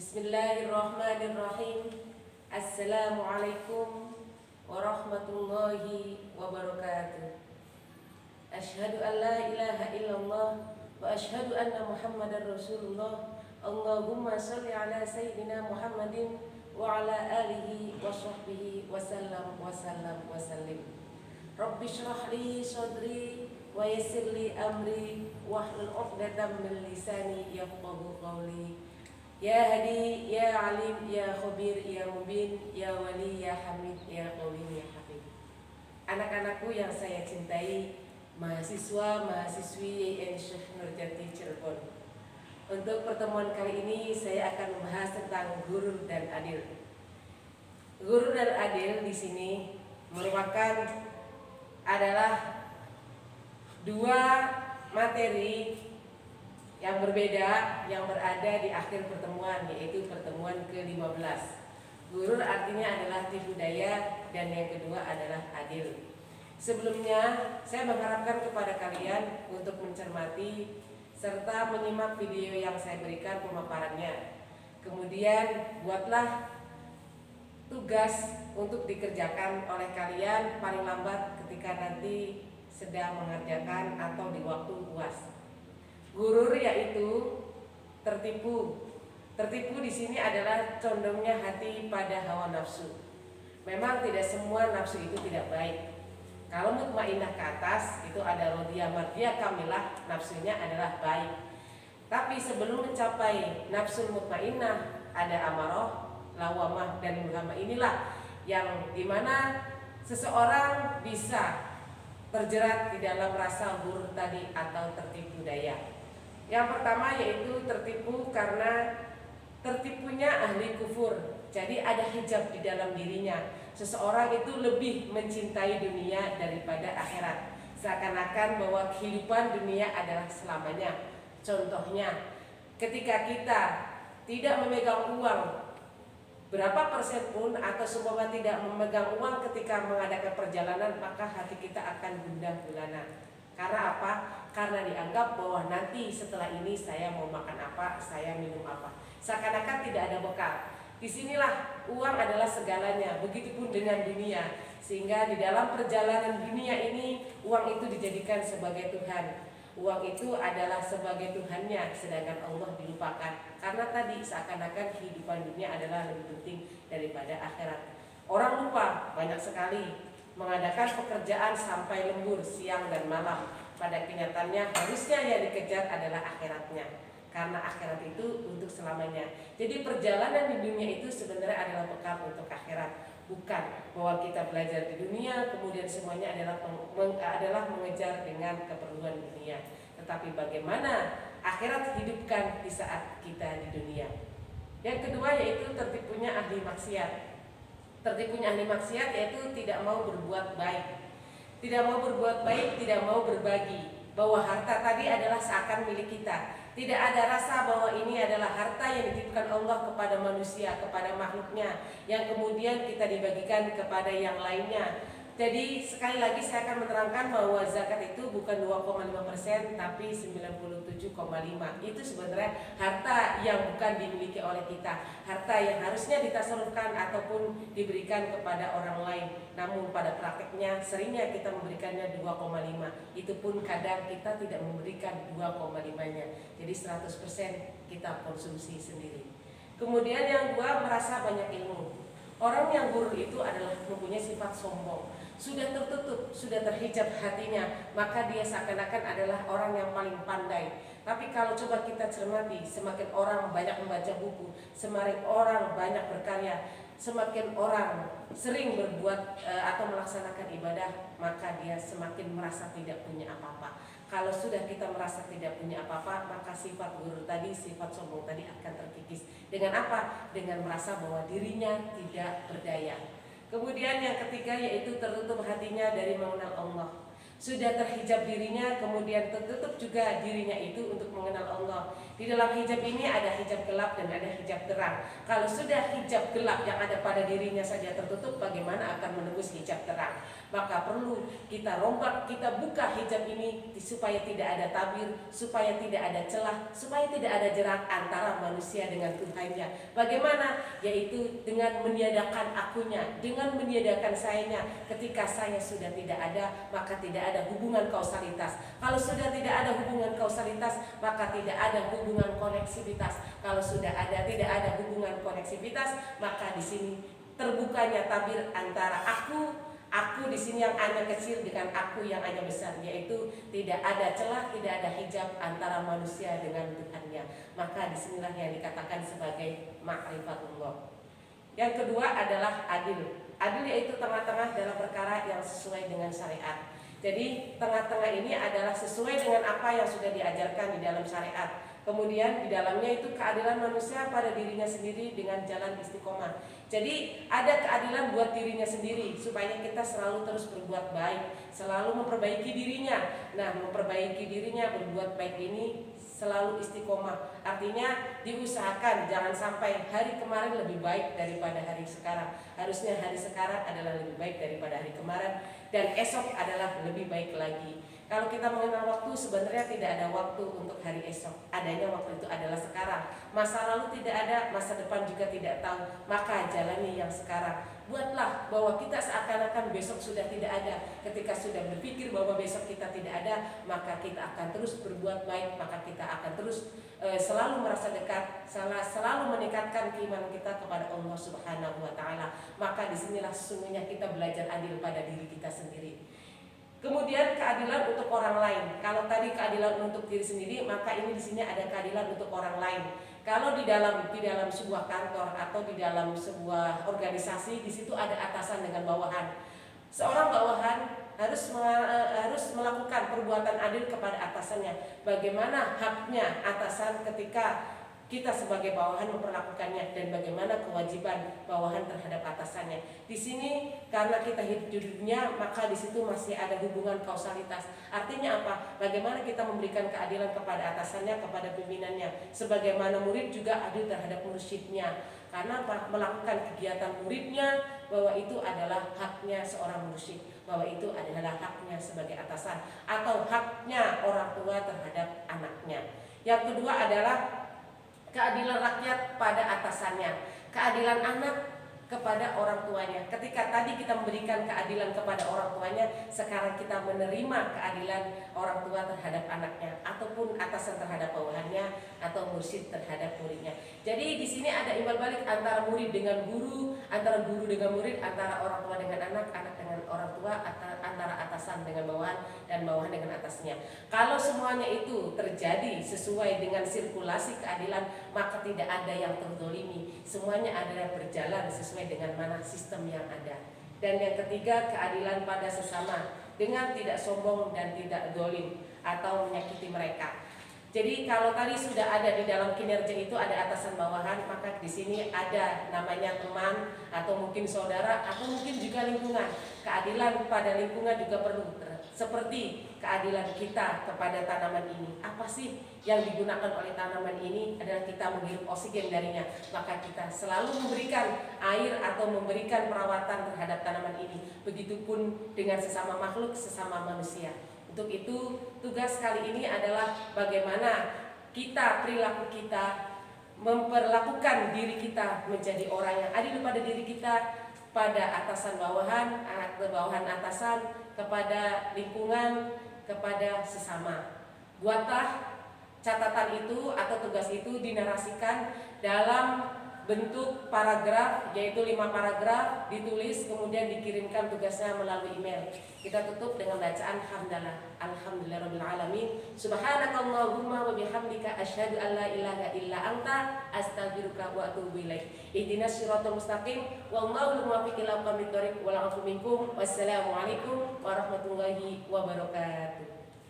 Bismillahirrahmanirrahim. Assalamualaikum warahmatullahi wabarakatuh. Asyhadu an la ilaha illallah wa asyhadu anna Muhammadar Rasulullah. Allahumma shalli ala sayyidina Muhammadin wa ala alihi wa sahbihi wa sallam wa sallam wa sallim. Rabbi shrah li sadri wa yassir li amri wahlul 'uqdatam min lisani yafqahu qawli. Ya Hadi, Ya Alim, Ya Khabir, Ya Mubin, Ya Wali, Ya Hamid, Ya Qawi, Ya Hafid. Anak-anakku yang saya cintai, mahasiswa, mahasiswi YIN Syekh Nurjati Cirebon. Untuk pertemuan kali ini saya akan membahas tentang gurur dan adil. Gurur dan adil di sini merupakan adalah dua materi yang berbeda yang berada di akhir pertemuan, yaitu pertemuan ke-15. Gurur artinya adalah tipu daya dan yang kedua adalah adil. Sebelumnya saya mengharapkan kepada kalian untuk mencermati serta menyimak video yang saya berikan pemaparannya. Kemudian buatlah tugas untuk dikerjakan oleh kalian paling lambat ketika nanti sedang mengerjakan atau di waktu UAS. Gurur yaitu tertipu. Tertipu di sini adalah condongnya hati pada hawa nafsu. Memang tidak semua nafsu itu tidak baik. Kalau mutmainnah ke atas itu ada rodiyah mardiyah kamilah, nafsunya adalah baik. Tapi sebelum mencapai nafsu mutmainnah ada amarah, lawamah dan mulhamah. Inilah yang dimana seseorang bisa terjerat di dalam rasa gurur tadi atau tertipu daya. Yang pertama yaitu tertipu karena tertipunya ahli kufur. Jadi ada hijab di dalam dirinya. Seseorang itu lebih mencintai dunia daripada akhirat. Seakan-akan bahwa kehidupan dunia adalah selamanya. Contohnya, ketika kita tidak memegang uang berapa persen pun atau seumpama tidak memegang uang ketika mengadakan perjalanan, maka hati kita akan gundah gulana. Karena apa? Karena dianggap bahwa nanti setelah ini saya mau makan apa, saya minum apa. Seakan-akan tidak ada bekal. Disinilah uang adalah segalanya. Begitupun dengan dunia. Sehingga di dalam perjalanan dunia ini uang itu dijadikan sebagai Tuhan. Uang itu adalah sebagai Tuhannya, sedangkan Allah dilupakan. Karena tadi seakan-akan kehidupan dunia adalah lebih penting daripada akhirat. Orang lupa banyak sekali mengadakan pekerjaan sampai lembur siang dan malam. Pada kenyataannya harusnya yang dikejar adalah akhiratnya, karena akhirat itu untuk selamanya. Jadi perjalanan di dunia itu sebenarnya adalah bekal untuk akhirat. Bukan bahwa kita belajar di dunia kemudian semuanya adalah mengejar dengan keperluan dunia. Tetapi bagaimana akhirat hidupkan di saat kita di dunia. Yang kedua yaitu tertipunya ahli maksiat. Tertipunya ahli maksiat yaitu tidak mau berbuat baik. Tidak mau berbuat baik, tidak mau berbagi. Bahwa harta tadi adalah seakan milik kita. Tidak ada rasa bahwa ini adalah harta yang dititipkan Allah kepada manusia, kepada makhluknya, yang kemudian kita dibagikan kepada yang lainnya. Jadi sekali lagi saya akan menerangkan bahwa zakat itu bukan 2,5% tapi 97,5. Itu sebenarnya harta yang bukan dimiliki oleh kita, harta yang harusnya ditasarufkan ataupun diberikan kepada orang lain. Namun pada prakteknya seringnya kita memberikannya 2,5. Itu pun kadang kita tidak memberikan 2,5-nya. Jadi 100% kita konsumsi sendiri. Kemudian yang dua, merasa banyak ilmu. Orang yang gurur itu adalah mempunyai sifat sombong. Sudah tertutup, sudah terhijab hatinya, maka dia seakan-akan adalah orang yang paling pandai. Tapi kalau coba kita cermati, semakin orang banyak membaca buku, semakin orang banyak berkarya, semakin orang sering berbuat atau melaksanakan ibadah, maka dia semakin merasa tidak punya apa-apa. Kalau sudah kita merasa tidak punya apa-apa, maka sifat gurur tadi, sifat sombong tadi akan terkikis. Dengan apa? Dengan merasa bahwa dirinya tidak berdaya. Kemudian yang ketiga yaitu tertutup hatinya dari mengenal Allah. sudah terhijab dirinya, kemudian tertutup juga dirinya itu untuk mengenal Allah. Di dalam hijab ini ada hijab gelap dan ada hijab terang. Kalau sudah hijab gelap yang ada pada dirinya saja tertutup, bagaimana akan menembus hijab terang? Maka perlu kita rombak, kita buka hijab ini supaya tidak ada tabir, supaya tidak ada celah, supaya tidak ada jarak antara manusia dengan Tuhannya. Bagaimana? Yaitu dengan meniadakan akunya, dengan meniadakan sayanya. Ketika saya sudah tidak ada, maka tidak ada hubungan kausalitas. Kalau sudah tidak ada hubungan kausalitas, maka tidak ada hubungan koneksivitas. Kalau sudah ada tidak ada hubungan koneksivitas, maka di sini terbukanya tabir antara aku di sini yang hanya kecil dengan aku yang hanya besar, yaitu tidak ada celah, tidak ada hijab antara manusia dengan Tuhannya. Maka disinilah yang dikatakan sebagai ma'rifatullah. Yang kedua adalah adil. Adil yaitu tengah-tengah dalam perkara yang sesuai dengan syariat. Jadi tengah-tengah ini adalah sesuai dengan apa yang sudah diajarkan di dalam syariat. Kemudian di dalamnya itu keadilan manusia pada dirinya sendiri dengan jalan istiqomah. Jadi ada keadilan buat dirinya sendiri supaya kita selalu terus berbuat baik, selalu memperbaiki dirinya. Nah, memperbaiki dirinya berbuat baik ini selalu istiqomah. Artinya diusahakan jangan sampai hari kemarin lebih baik daripada hari sekarang. Harusnya hari sekarang adalah lebih baik daripada hari kemarin, dan esok adalah lebih baik lagi. Kalau kita mengenal waktu, sebenarnya tidak ada waktu untuk hari esok. Adanya waktu itu adalah sekarang. Masa lalu tidak ada, masa depan juga tidak tahu. Maka jalani yang sekarang. Buatlah bahwa kita seakan-akan besok sudah tidak ada. Ketika sudah berpikir bahwa besok kita tidak ada, maka kita akan terus berbuat baik. Maka kita akan terus selalu merasa dekat, selalu meningkatkan keimanan kita kepada Allah Subhanahu wa Ta'ala. Maka disinilah sesungguhnya kita belajar adil pada diri kita sendiri. Kemudian keadilan untuk orang lain. Kalau tadi keadilan untuk diri sendiri, maka ini di sini ada keadilan untuk orang lain. Kalau di dalam sebuah kantor atau di dalam sebuah organisasi, di situ ada atasan dengan bawahan. Seorang bawahan harus melakukan perbuatan adil kepada atasannya. Bagaimana haknya atasan ketika kita sebagai bawahan memperlakukannya, dan bagaimana kewajiban bawahan terhadap atasannya. Di sini karena kita hidup di dunia, maka di situ masih ada hubungan kausalitas. Artinya apa? Bagaimana kita memberikan keadilan kepada atasannya, kepada pimpinannya. Sebagaimana murid juga adil terhadap mursyidnya. Karena apa? Melakukan kegiatan muridnya, bahwa itu adalah haknya seorang mursyid, bahwa itu adalah haknya sebagai atasan, atau haknya orang tua terhadap anaknya. Yang kedua adalah keadilan rakyat pada atasannya, keadilan anak kepada orang tuanya. Ketika tadi kita memberikan keadilan kepada orang tuanya, sekarang kita menerima keadilan orang tua terhadap anaknya, ataupun atasan terhadap bawahannya, atau mursyid terhadap muridnya. Jadi di sini ada imbal balik antara murid dengan guru, antara guru dengan murid, antara orang tua dengan anak, anak dengan orang tua, antara atasan dengan bawahan, dan bawahan dengan atasnya. Kalau semuanya itu terjadi sesuai dengan sirkulasi keadilan, maka tidak ada yang terzolimi. Semuanya adalah berjalan sesuai dengan mana sistem yang ada. Dan yang ketiga, keadilan pada sesama dengan tidak sombong dan tidak zalim atau menyakiti mereka. Jadi kalau tadi sudah ada di dalam kinerja itu ada atasan bawahan, maka di sini ada namanya teman atau mungkin saudara atau mungkin juga lingkungan. Keadilan pada lingkungan juga perlu, seperti keadilan kita kepada tanaman ini. Apa sih yang digunakan oleh tanaman ini? Adalah kita menghirup oksigen darinya. Maka kita selalu memberikan air atau memberikan perawatan terhadap tanaman ini. Begitupun dengan sesama makhluk, sesama manusia. Untuk itu tugas kali ini adalah bagaimana kita, perilaku kita, memperlakukan diri kita menjadi orang yang adil pada diri kita, pada atasan bawahan, bawahan atasan, kepada lingkungan, kepada sesama. Buatlah catatan itu atau tugas itu dinarasikan dalam bentuk paragraf, yaitu 5 paragraf, ditulis kemudian dikirimkan tugasnya melalui email. Kita tutup dengan bacaan hamdalah. Alhamdulillahirabbil alamin. Subhanakallahumma wa bihamdika asyhadu an la ilaha illa anta astaghfiruka wa atubu ilaik. Ihdinas siratal mustaqim wallahu muwaffiq ila aqwamit thoriq wal 'afwu minkum. Wassalamualaikum warahmatullahi wabarakatuh.